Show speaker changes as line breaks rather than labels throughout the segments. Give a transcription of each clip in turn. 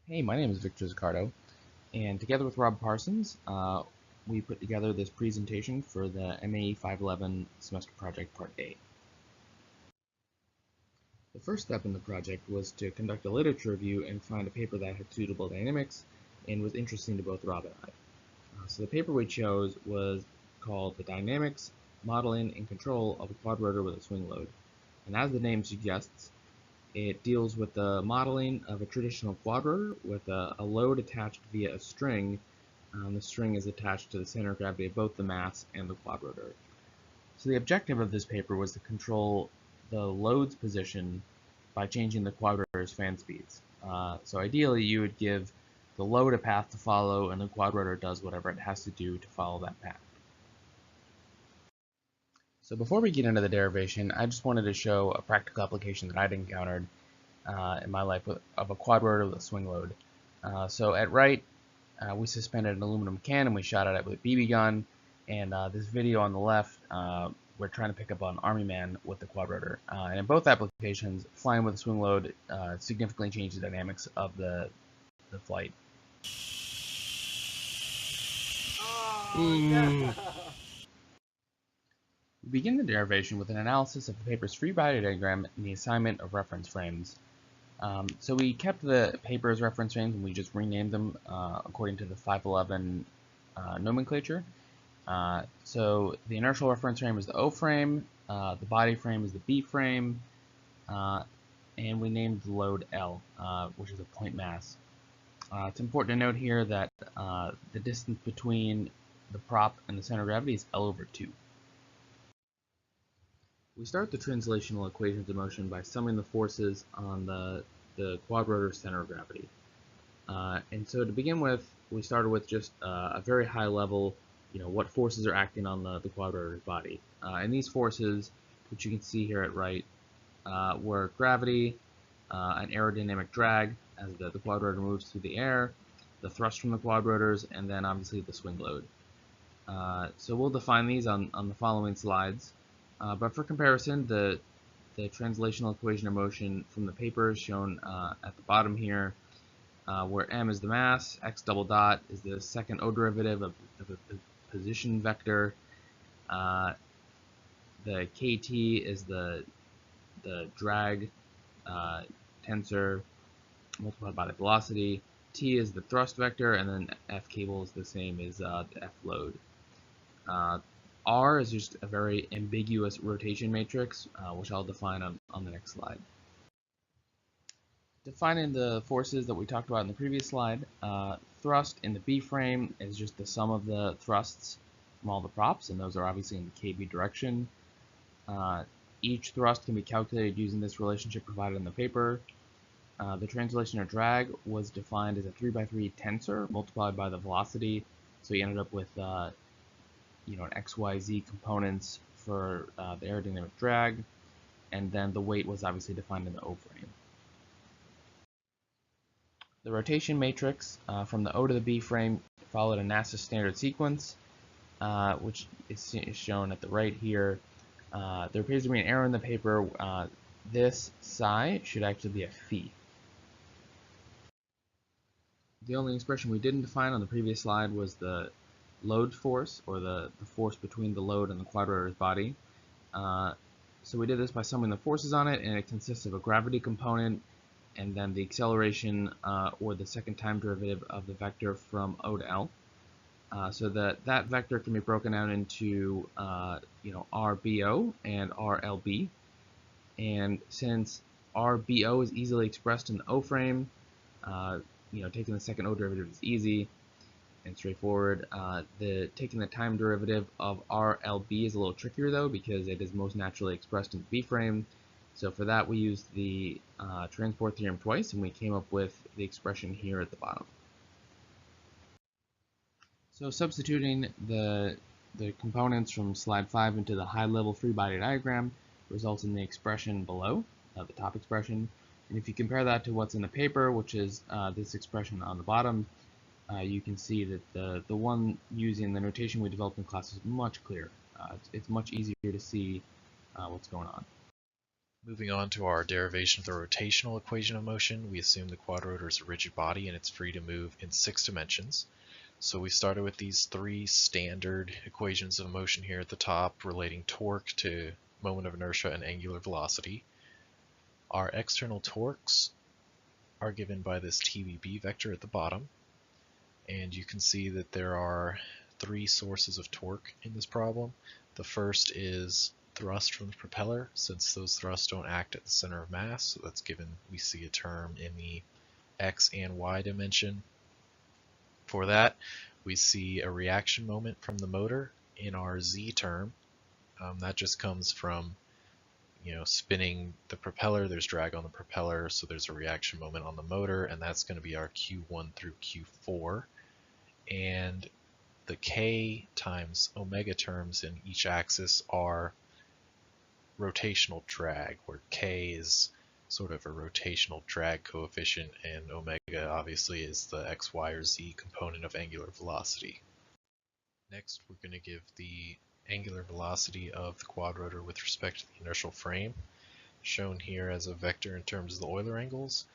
Hey, my name is Victor Zaccardo, and together with Rob Parsons, we put together this presentation for the MAE 511 semester project Part A. The first step in the project was to conduct a literature review and find a paper that had suitable dynamics and was interesting to both Rob and I. So the paper we chose was called The Dynamics, Modeling, and Control of a Quadrotor with a Swing Load. And as the name suggests, it deals with the modeling of a traditional quadrotor with a load attached via a string. The string is attached to the center of gravity of both the mass and the quadrotor. So the objective of this paper was to control the load's position by changing the quadrotor's fan speeds. So ideally you would give the load a path to follow and the quadrotor does whatever it has to do to follow that path. So before we get into the derivation, I just wanted to show a practical application that I'd encountered in my life of a quadrotor with a swing load. So at right, we suspended an aluminum can and we shot at it with a BB gun. And this video on the left, we're trying to pick up an army man with the quadrotor. And in both applications, flying with a swing load significantly changed the dynamics of the flight. We begin the derivation with an analysis of the paper's free body diagram and the assignment of reference frames. So we kept the paper's reference frames and we just renamed them according to the 511 nomenclature. So the inertial reference frame is the O frame, the body frame is the B frame, and we named the load L, which is a point mass. It's important to note here that the distance between the prop and the center of gravity is L over 2. We start the translational equations of motion by summing the forces on the quadrotor's center of gravity. And so to begin with, we started with just a very high level, what forces are acting on the quadrotor's body. And these forces, which you can see here at right, were gravity, an aerodynamic drag as the quadrotor moves through the air, the thrust from the quadrotors, and then obviously the swing load. So we'll define these on the following slides. But for comparison, the translational equation of motion from the paper is shown at the bottom here, where m is the mass, x double dot is the second O derivative of the position vector, the kt is the drag tensor multiplied by the velocity, t is the thrust vector, and then f cable is the same as the f load. R is just a very ambiguous rotation matrix, which I'll define on the next slide. Defining the forces that we talked about in the previous slide, thrust in the B frame is just the sum of the thrusts from all the props, and those are obviously in the KB direction. Each thrust can be calculated using this relationship provided in the paper. The translation of drag was defined as a 3x3 tensor multiplied by the velocity, so you ended up with an XYZ components for the aerodynamic drag, and then the weight was obviously defined in the O frame. The rotation matrix from the O to the B frame followed a NASA standard sequence, which is shown at the right here. There appears to be an error in the paper. This psi should actually be a phi. The only expression we didn't define on the previous slide was the load force, or the force between the load and the quadrotor's body. So we did this by summing the forces on it, and it consists of a gravity component and then the acceleration or the second time derivative of the vector from O to L. So that vector can be broken out into RBO and RLB. And since RBO is easily expressed in the O frame, taking the second O derivative is easy and straightforward. Taking the time derivative of RLB is a little trickier though, because it is most naturally expressed in the B frame. So for that we used the transport theorem twice, and we came up with the expression here at the bottom. So substituting the components from slide 5 into the high-level free body diagram results in the expression below, the top expression. And if you compare that to what's in the paper, which is this expression on the bottom, you can see that the one using the notation we developed in class is much clearer. It's much easier to see what's going on.
Moving on to our derivation of the rotational equation of motion, we assume the quadrotor is a rigid body and it's free to move in 6 dimensions. So we started with these 3 standard equations of motion here at the top relating torque to moment of inertia and angular velocity. Our external torques are given by this TBB vector at the bottom, and you can see that there are 3 sources of torque in this problem. The first is thrust from the propeller, since those thrusts don't act at the center of mass, so that's given, we see a term in the x and y dimension. For that, we see a reaction moment from the motor in our z term. That just comes from spinning the propeller. There's drag on the propeller, so there's a reaction moment on the motor, and that's going to be our Q1 through Q4. And the k times omega terms in each axis are rotational drag, where k is sort of a rotational drag coefficient, and omega obviously is the x, y, or z component of angular velocity. Next, we're going to give the angular velocity of the quadrotor with respect to the inertial frame, shown here as a vector in terms of the Euler angles,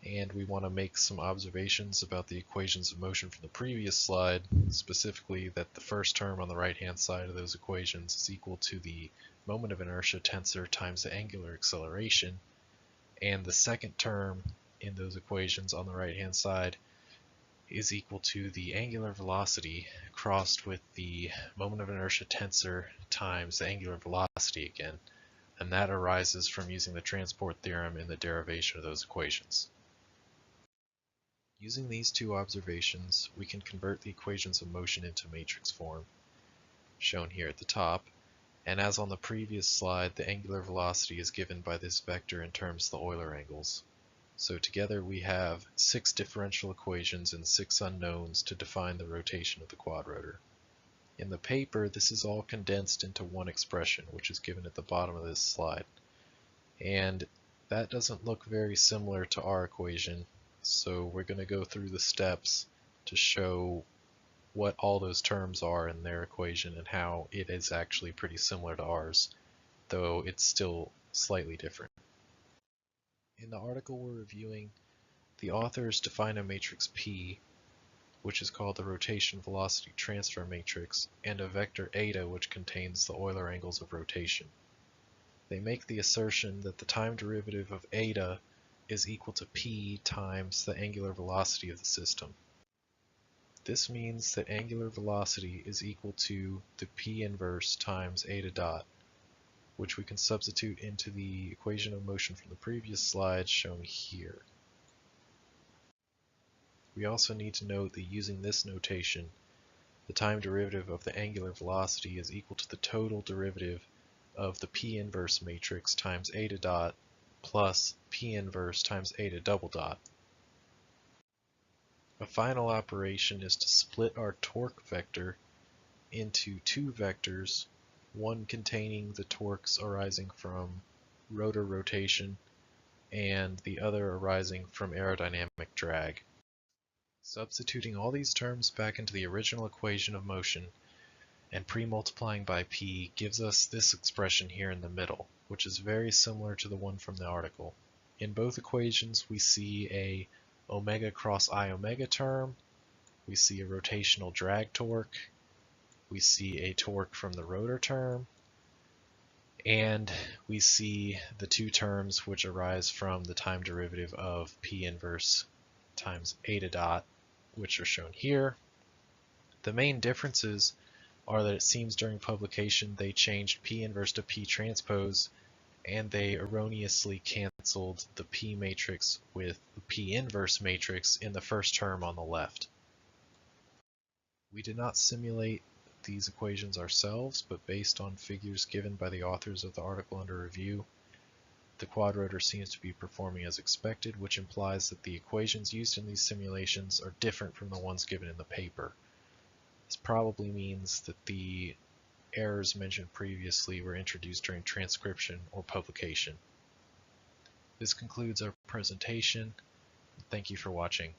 and we want to make some observations about the equations of motion from the previous slide, specifically that the first term on the right hand side of those equations is equal to the moment of inertia tensor times the angular acceleration, and the second term in those equations on the right hand side is equal to the angular velocity crossed with the moment of inertia tensor times the angular velocity again, and that arises from using the transport theorem in the derivation of those equations. Using these 2 observations, we can convert the equations of motion into matrix form, shown here at the top, and as on the previous slide, the angular velocity is given by this vector in terms of the Euler angles. So together we have 6 differential equations and 6 unknowns to define the rotation of the quadrotor. In the paper, this is all condensed into one expression, which is given at the bottom of this slide. And that doesn't look very similar to our equation, so we're going to go through the steps to show what all those terms are in their equation and how it is actually pretty similar to ours, though it's still slightly different. In the article we're reviewing, the authors define a matrix P, which is called the rotation velocity transfer matrix, and a vector eta, which contains the Euler angles of rotation. They make the assertion that the time derivative of eta is equal to P times the angular velocity of the system. This means that angular velocity is equal to the P inverse times eta dot, which we can substitute into the equation of motion from the previous slide shown here. We also need to note that using this notation, the time derivative of the angular velocity is equal to the total derivative of the P inverse matrix times eta dot plus P inverse times eta double dot. A final operation is to split our torque vector into 2 vectors, one containing the torques arising from rotor rotation and the other arising from aerodynamic drag. Substituting all these terms back into the original equation of motion and pre-multiplying by P gives us this expression here in the middle, which is very similar to the one from the article. In both equations we see a omega cross I omega term, we see a rotational drag torque, we see a torque from the rotor term, and we see the 2 terms which arise from the time derivative of P inverse times eta dot, which are shown here. The main differences are that it seems during publication they changed P inverse to P transpose, and they erroneously canceled the P matrix with the P inverse matrix in the first term on the left. We did not simulate these equations ourselves, but based on figures given by the authors of the article under review, the quadrotor seems to be performing as expected, which implies that the equations used in these simulations are different from the ones given in the paper. This probably means that the errors mentioned previously were introduced during transcription or publication. This concludes our presentation. Thank you for watching.